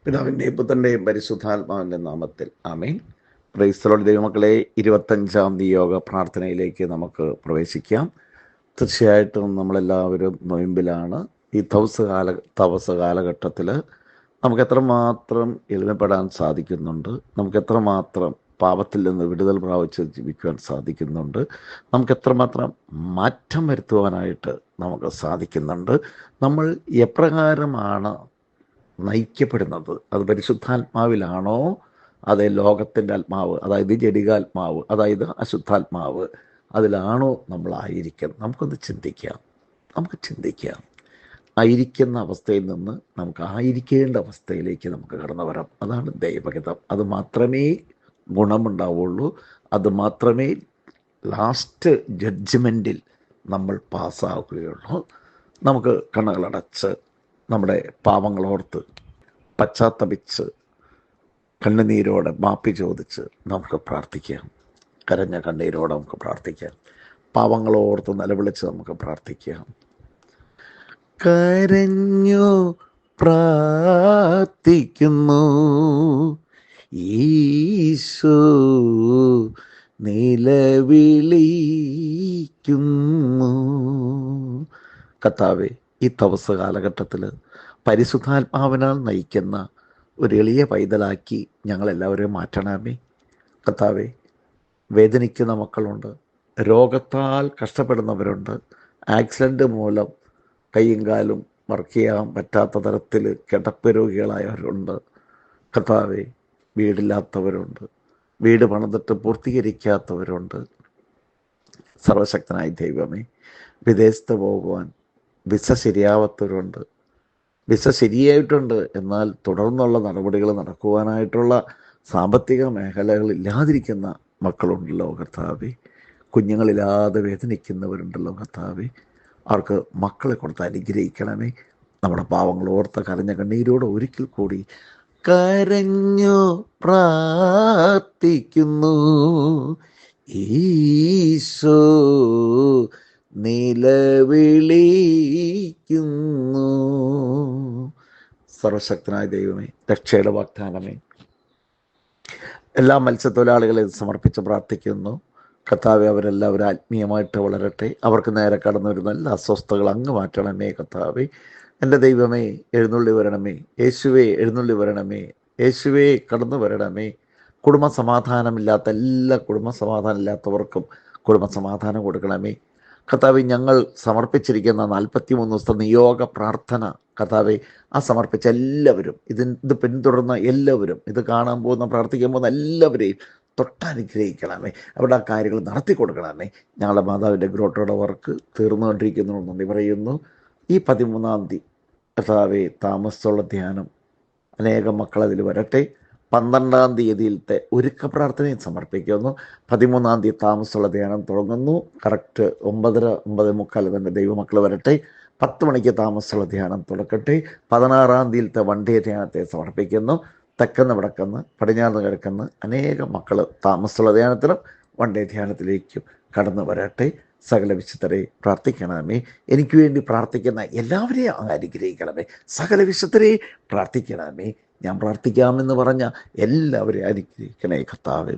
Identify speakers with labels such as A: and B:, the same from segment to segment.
A: പിതാവിൻ്റെയും പുത്രൻ്റെയും പരിശുദ്ധാത്മാവിൻ്റെ നാമത്തിൽ ആമേൻ. Praise the Lord. ദൈവമക്കളെ, 25-ാം തീയതി യോഗ പ്രാർത്ഥനയിലേക്ക് നമുക്ക് പ്രവേശിക്കാം. തീർച്ചയായിട്ടും നമ്മളെല്ലാവരും നൊയമ്പിലാണ്. ഈ തപസ് കാലഘട്ടത്തിൽ നമുക്ക് എത്രമാത്രം എളിമപ്പെടാൻ സാധിക്കുന്നുണ്ട്, നമുക്ക് എത്രമാത്രം പാപത്തിൽ നിന്ന് വിടുതൽ പ്രാപിച്ച് ജീവിക്കുവാൻ സാധിക്കുന്നുണ്ട്, നമുക്ക് എത്രമാത്രം മാറ്റം വരുത്തുവാനായിട്ട് നമുക്ക് സാധിക്കുന്നുണ്ട്. നമ്മൾ എപ്രകാരമാണ് നയിക്കപ്പെടുന്നത്? അത് പരിശുദ്ധാത്മാവിലാണോ, അതേ ലോകത്തിൻ്റെ ആത്മാവ്, അതായത് ജഡികാത്മാവ്, അതായത് അശുദ്ധാത്മാവ്, അതിലാണോ നമ്മളായിരിക്കുന്നത്? നമുക്ക് ചിന്തിക്കാം. ആയിരിക്കുന്ന അവസ്ഥയിൽ നിന്ന് നമുക്ക് ആയിരിക്കേണ്ട അവസ്ഥയിലേക്ക് നമുക്ക് കടന്നു വരാം. അതാണ് ദൈവഹിതം. അത് മാത്രമേ ഗുണമുണ്ടാവുള്ളൂ. അത് മാത്രമേ ലാസ്റ്റ് ജഡ്ജ്മെൻറ്റിൽ നമ്മൾ പാസ്സാകുകയുള്ളൂ. നമുക്ക് കണ്ണുകളടച്ച് നമ്മുടെ പാവങ്ങളോർത്ത് പശ്ചാത്തപിച്ച് കണ്ണുനീരോടെ മാപ്പി ചോദിച്ച് നമുക്ക് പ്രാർത്ഥിക്കാം. കരഞ്ഞ കണ്ണീരോടെ നമുക്ക് പ്രാർത്ഥിക്കാം. പാവങ്ങളോർത്ത് നിലവിളിച്ച് നമുക്ക് പ്രാർത്ഥിക്കാം. കരഞ്ഞു പ്രാർത്ഥിക്കുന്നു ഈശോ, നിലവിളിക്കുന്നു. കർത്താവേ, ഈ തപസ് കാലഘട്ടത്തിൽ പരിശുദ്ധാത്മാവിനാൽ നയിക്കുന്ന ഒരു എളിയ പൈതലാക്കി ഞങ്ങളെല്ലാവരെയും മാറ്റണമേ. കർത്താവേ, വേദനിക്കുന്ന മക്കളുണ്ട്, രോഗത്താൽ കഷ്ടപ്പെടുന്നവരുണ്ട്, ആക്സിഡൻറ്റ് മൂലം കൈയും കാലും വർക്ക് ചെയ്യാൻ പറ്റാത്ത തരത്തിൽ കിടപ്പ് രോഗികളായവരുണ്ട്. കർത്താവേ, വീടില്ലാത്തവരുണ്ട്, വീട് പണിതിട്ട് പൂർത്തീകരിക്കാത്തവരുണ്ട്. സർവശക്തനായ ദൈവമേ, വിദേശത്ത് പോകുവാൻ വിസ ശരിയാവാത്തവരുണ്ട്, വിസ ശരിയായിട്ടുണ്ട്, എന്നാൽ തുടർന്നുള്ള നടപടികൾ നടക്കുവാനായിട്ടുള്ള സാമ്പത്തിക മേഖലകൾ ഇല്ലാതിരിക്കുന്ന മക്കളുണ്ടല്ലോ കർത്താവേ. കുഞ്ഞുങ്ങളില്ലാതെ വേദനിക്കുന്നവരുണ്ടല്ലോ കർത്താവേ. അവർക്ക് മക്കളെ കൊടുത്ത് അനുഗ്രഹിക്കണമേ. നമ്മുടെ പാവങ്ങൾ ഓർത്ത കരഞ്ഞ കണ്ണീരോട് ഒരിക്കൽ കൂടി കരഞ്ഞു പ്രാർത്ഥിക്കുന്നു ഈശോ, നിലവിളിക്കുന്നു. സർവശക്തനായ ദൈവമേ, രക്ഷയുടെ വാഗ്ദാനമേ, എല്ലാ മത്സ്യത്തൊഴിലാളികളെ സമർപ്പിച്ച് പ്രാർത്ഥിക്കുന്നു. കർത്താവെ, അവരെല്ലാവരും ആത്മീയമായിട്ട് വളരട്ടെ. അവർക്ക് നേരെ കടന്നു വരുന്ന എല്ലാ അസ്വസ്ഥകൾ അങ്ങ് മാറ്റണമേ കർത്താവെ. എൻ്റെ ദൈവമേ, എഴുന്നള്ളി വരണമേ. യേശുവേ, എഴുന്നള്ളി വരണമേ. യേശുവേ, കടന്നു വരണമേ. കുടുംബസമാധാനമില്ലാത്ത എല്ലാ കുടുംബസമാധാനമില്ലാത്തവർക്കും കുടുംബസമാധാനം കൊടുക്കണമേ കർത്താവെ. ഞങ്ങൾ സമർപ്പിച്ചിരിക്കുന്ന 43 ദിവസത്തെ നിയോഗ പ്രാർത്ഥന കർത്താവെ, ആ സമർപ്പിച്ച എല്ലാവരും, ഇത് പിന്തുടർന്ന എല്ലാവരും, ഇത് കാണാൻ പോകുന്ന, പ്രാർത്ഥിക്കാൻ പോകുന്ന എല്ലാവരെയും തൊട്ടനുഗ്രഹിക്കണമേ. അവരുടെ ആ കാര്യങ്ങൾ നടത്തി കൊടുക്കണമേ. ഞങ്ങളുടെ മാതാവിൻ്റെ ഗ്രോട്ടോയുടെ വർക്ക് തീർന്നുകൊണ്ടിരിക്കുന്നു നന്ദി പറയുന്നു. ഈ 13-ാം തീയതി കർത്താവെ, താമസമുള്ള ധ്യാനം, അനേകം മക്കളതിൽ വരട്ടെ. 12-ാം തീയതിയിലത്തെ ഒരുക്ക പ്രാർത്ഥനയും സമർപ്പിക്കുന്നു. 13-ാം തീയതി താമസമുള്ള ധ്യാനം തുടങ്ങുന്നു. കറക്റ്റ് 9:30 തന്നെ ദൈവമക്കൾ വരട്ടെ. 10 മണിക്ക് താമസമുള്ള ധ്യാനം തുടക്കട്ടെ. 16-ാം തീയതിയിലത്തെ വൺഡേ ധ്യാനത്തെ സമർപ്പിക്കുന്നു. തെക്കുന്ന് വടക്കുന്ന് പടിഞ്ഞാറ് കിഴക്കുന്ന് അനേകം മക്കൾ താമസമുള്ള ധ്യാനത്തിലും വൺഡേ ധ്യാനത്തിലേക്കും കടന്നു വരട്ടെ. സകല വിശുദ്ധരെ പ്രാർത്ഥിക്കണമേ. എനിക്ക് വേണ്ടി പ്രാർത്ഥിക്കുന്ന എല്ലാവരെയും അനുഗ്രഹിക്കണമേ. സകല വിശുദ്ധരെ പ്രാർത്ഥിക്കണമേ. ഞാൻ പ്രാർത്ഥിക്കാമെന്ന് പറഞ്ഞ എല്ലാവരെയും അനുഗ്രഹിക്കണേ കർത്താവേ.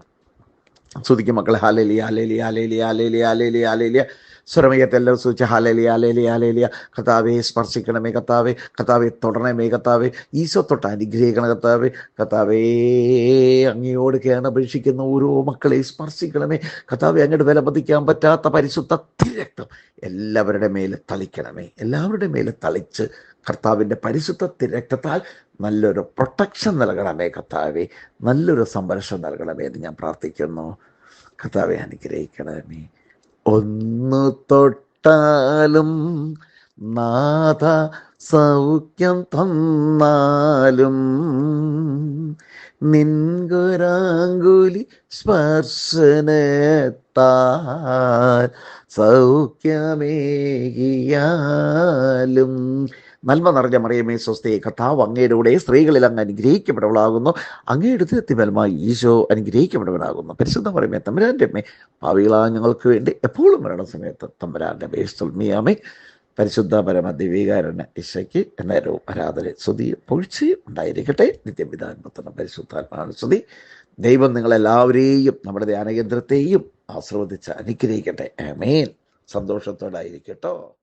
A: സ്തുതിക്കും മക്കളെ. Hallelujah, hallelujah, hallelujah, hallelujah, hallelujah, hallelujah. സ്വരമയത്തെ എല്ലാവരും സൂചിച്ച് ഹല്ലേലൂയ, ഹല്ലേലൂയ, ഹല്ലേലൂയ. കർത്താവേ, സ്പർശിക്കണമേ കർത്താവേ. കർത്താവേ, തൊടണമേ കർത്താവേ. ഈശോ തൊട്ട് അനുഗ്രഹിക്കണം കർത്താവേ. കർത്താവേ, അങ്ങയോട് കേണപേക്ഷിക്കുന്ന ഓരോ മക്കളെ സ്പർശിക്കണമേ കർത്താവേ. അങ്ങോട്ട് വിലമതിക്കാൻ പറ്റാത്ത പരിശുദ്ധ തിരക്തം എല്ലാവരുടെ മേലെ തളിക്കണമേ. എല്ലാവരുടെ മേലെ തളിച്ച് കർത്താവിൻ്റെ പരിശുദ്ധ തിരക്തത്താൽ നല്ലൊരു പ്രൊട്ടക്ഷൻ നൽകണമേ കർത്താവേ. നല്ലൊരു സംരക്ഷണം നൽകണമേ എന്ന് ഞാൻ പ്രാർത്ഥിക്കുന്നു. കർത്താവെ, അനുഗ്രഹിക്കണമേ. ഒന്ന് തൊട്ടാലും നാഥ സൗഖ്യം തന്നാലും നിൻകുരാങ്കുലി സ്പർശനത്താൽ സൗഖ്യമേകിയാലും നന്മ നിറഞ്ഞ മറിയമേ സ്വസ്തി, കർത്താവ് അങ്ങയുടെ കൂടെ സ്ത്രീകളിൽ അങ്ങ് അനുഗ്രഹിക്കപ്പെട്ടവളാകുന്നു. അങ്ങയുടെ ഫലമായി ഈശോ അനുഗ്രഹിക്കപ്പെട്ടവനാകുന്നു. പരിശുദ്ധ മറിയമേ തമ്പുരാൻ്റെ അമ്മേ, പാപികളായ ഞങ്ങൾക്ക് വേണ്ടി എപ്പോഴും മരണ സമയത്ത് തമ്പുരാൻ്റെ അപേക്ഷിച്ചു. പരിശുദ്ധ പരമ ദിവ്യകാരുണ്യ ഈശോയ്ക്ക് എന്നേരവും ആരാധന സ്തുതിയും പുകഴ്ചയും ഉണ്ടായിരിക്കട്ടെ. നിത്യപിതാവിനും പരിശുദ്ധാത്മാവിനും സ്തുതി. ദൈവം നിങ്ങളെല്ലാവരെയും നമ്മുടെ ധ്യാനകേന്ദ്രത്തെയും ആശീർവദിച്ച് അനുഗ്രഹിക്കട്ടെ. ആമേൻ. സന്തോഷത്തോടായിരിക്കട്ടോ.